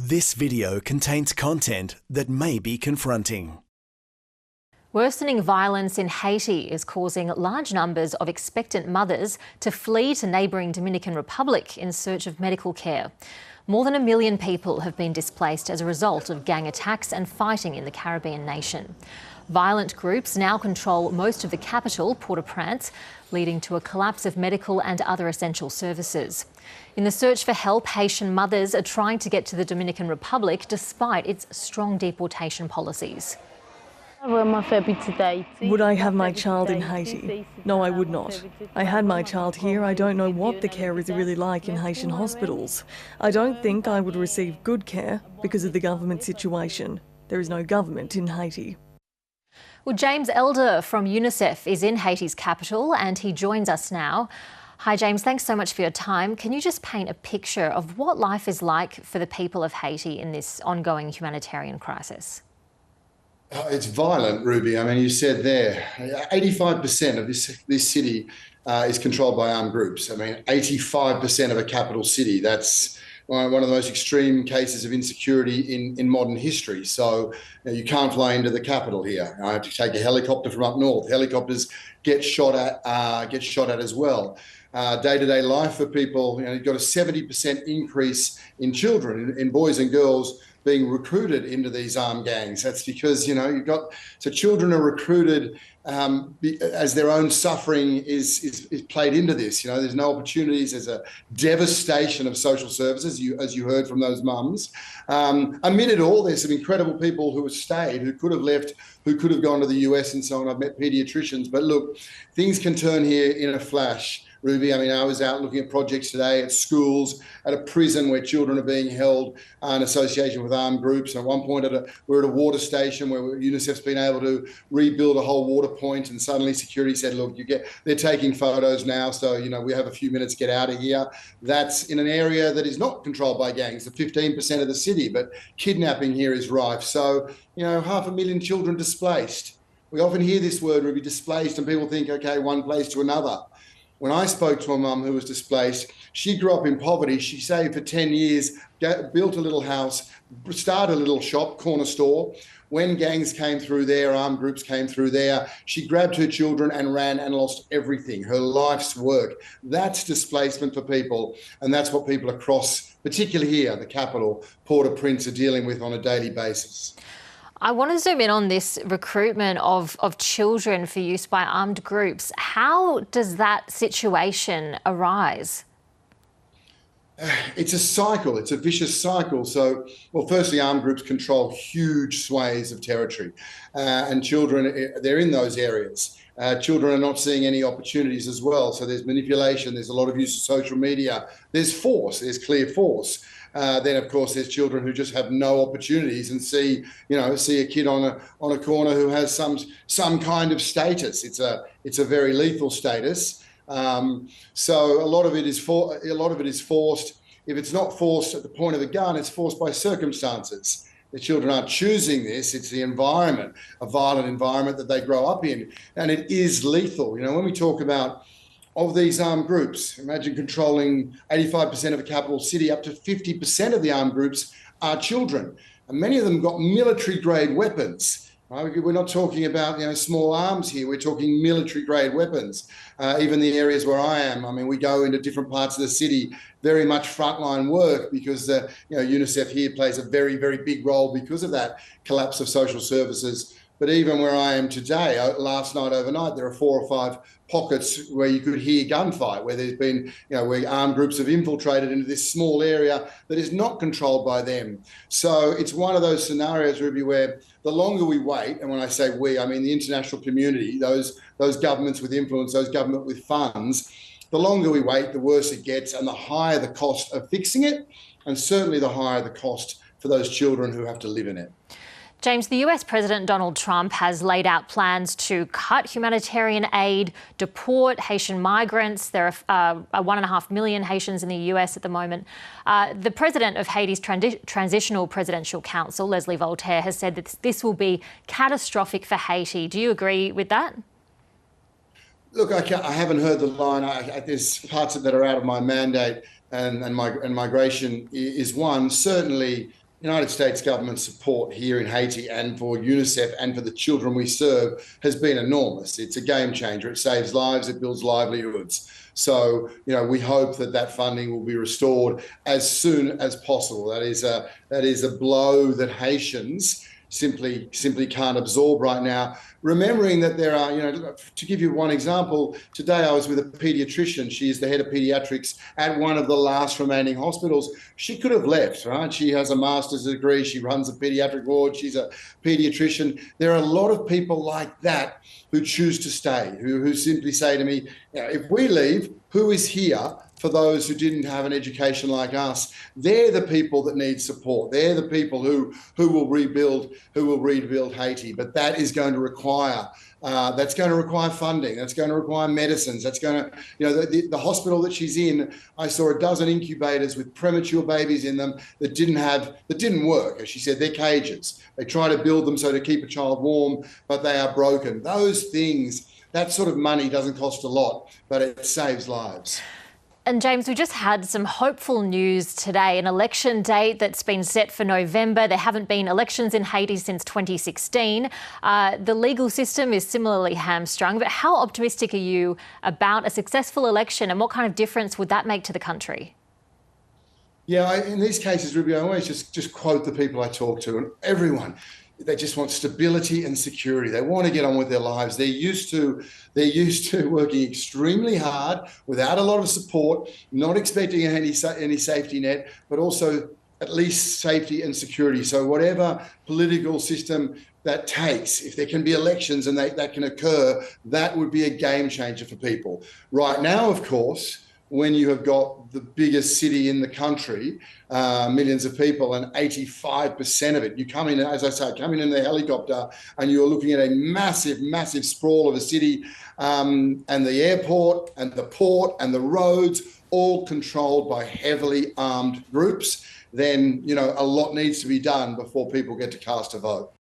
This video contains content that may be confronting. Worsening violence in Haiti is causing large numbers of expectant mothers to flee to neighbouring Dominican Republic in search of medical care. More than 1 million people have been displaced as a result of gang attacks and fighting in the Caribbean nation. Violent groups now control most of the capital, Port-au-Prince, leading to a collapse of medical and other essential services. In the search for help, Haitian mothers are trying to get to the Dominican Republic despite its strong deportation policies. Would I have my child in Haiti? No, I would not. I had my child here. I don't know what the care is really like in Haitian hospitals. I don't think I would receive good care because of the government situation. There is no government in Haiti. Well, James Elder from UNICEF is in Haiti's capital and he joins us now. Hi James, thanks so much for your time. Can you just paint a picture of what life is like for the people of Haiti in this ongoing humanitarian crisis? It's violent, Ruby. I mean, you said there, 85% of this city is controlled by armed groups. I mean, 85% of a capital city. That's one of the most extreme cases of insecurity in modern history. So you can't fly into the capital here. I have to take a helicopter from up north. Helicopters get shot at as well. Day-to-day life for people, you've got a 70% increase in children, in boys and girls being recruited into these armed gangs. That's because, so children are recruited as their own suffering is played into this. There's no opportunities. There's a devastation of social services, as you heard from those mums. Amid it all, there's some incredible people who have stayed, who could have left, who could have gone to the US and so on. I've met pediatricians, but look, things can turn here in a flash. Ruby, I mean, I was out looking at projects today at schools, at a prison where children are being held in association with armed groups. And at one point, we're at a water station where UNICEF's been able to rebuild a whole water point, and suddenly security said, look, they're taking photos now, so, we have a few minutes, get out of here. That's in an area that is not controlled by gangs, the 15% of the city, but kidnapping here is rife. So, 500,000 children displaced. We often hear this word, Ruby, displaced, and people think, okay, one place to another. When I spoke to a mum who was displaced, she grew up in poverty. She saved for 10 years, built a little house, started a little shop, corner store. When gangs came through there, armed groups came through there, she grabbed her children and ran and lost everything, her life's work. That's displacement for people. And that's what people across, particularly here, the capital, Port-au-Prince, are dealing with on a daily basis. I want to zoom in on this recruitment of children for use by armed groups. How does that situation arise? It's a cycle. It's a vicious cycle. So, well, firstly, armed groups control huge swathes of territory, and children, they're in those areas. Children are not seeing any opportunities as well. So there's manipulation. There's a lot of use of social media. There's force. There's clear force. Then, of course, there's children who just have no opportunities and see a kid on a corner who has some kind of status. It's a very lethal status. So a lot of it is forced. If it's not forced at the point of the gun, it's forced by circumstances. The children aren't choosing this. It's the environment, a violent environment that they grow up in, and it is lethal. When we talk about of these armed groups, imagine controlling 85% of a capital city, up to 50% of the armed groups are children. And many of them got military-grade weapons. Right? We're not talking about small arms here. We're talking military-grade weapons. Even the areas where I am, I mean, we go into different parts of the city, very much frontline work because UNICEF here plays a very, very big role because of that collapse of social services. But even where I am today, last night, overnight, there are 4 or 5 pockets where you could hear gunfight, where there's been, where armed groups have infiltrated into this small area that is not controlled by them. So it's one of those scenarios, Ruby, where the longer we wait, and when I say we, I mean the international community, those governments with influence, those governments with funds, the longer we wait, the worse it gets and the higher the cost of fixing it, and certainly the higher the cost for those children who have to live in it. James, the US President Donald Trump has laid out plans to cut humanitarian aid, deport Haitian migrants. There are 1.5 million Haitians in the US at the moment. The president of Haiti's Transitional Presidential Council, Leslie Voltaire, has said that this will be catastrophic for Haiti. Do you agree with that? Look, I haven't heard the line. There's parts of that are out of my mandate, and migration is one. Certainly, United States government support here in Haiti and for UNICEF and for the children we serve has been enormous. It's a game changer. It saves lives, it builds livelihoods. So, we hope that funding will be restored as soon as possible. That is a blow that Haitians simply can't absorb right now. Remembering that there are, to give you one example, today I was with a paediatrician. She is the head of pediatrics at one of the last remaining hospitals. She could have left, right? She has a master's degree. She runs a pediatric ward. She's a pediatrician. There are a lot of people like that who choose to stay, who simply say to me, if we leave, who is here for those who didn't have an education like us? They're the people that need support. They're the people who will rebuild Haiti. But that is going to require funding. That's going to require medicines. That's going to, the hospital that she's in, I saw a dozen incubators with premature babies in them that didn't work. As she said, they're cages. They try to build them so to keep a child warm, but they are broken. Those things, that sort of money doesn't cost a lot, but it saves lives. And James, we just had some hopeful news today, an election date that's been set for November. There haven't been elections in Haiti since 2016. The legal system is similarly hamstrung, but how optimistic are you about a successful election and what kind of difference would that make to the country? Yeah, in these cases, Ruby, I always just quote the people I talk to, and everyone, they just want stability and security. They want to get on with their lives. They're used to working extremely hard without a lot of support, not expecting any safety net, but also at least safety and security. So whatever political system that takes, if there can be elections and that can occur, that would be a game changer for people. Right now, of course, when you have got the biggest city in the country, millions of people, and 85% of it, you come in, as I say, coming in the helicopter, and you're looking at a massive, massive sprawl of a city, and the airport and the port and the roads, all controlled by heavily armed groups, then, a lot needs to be done before people get to cast a vote.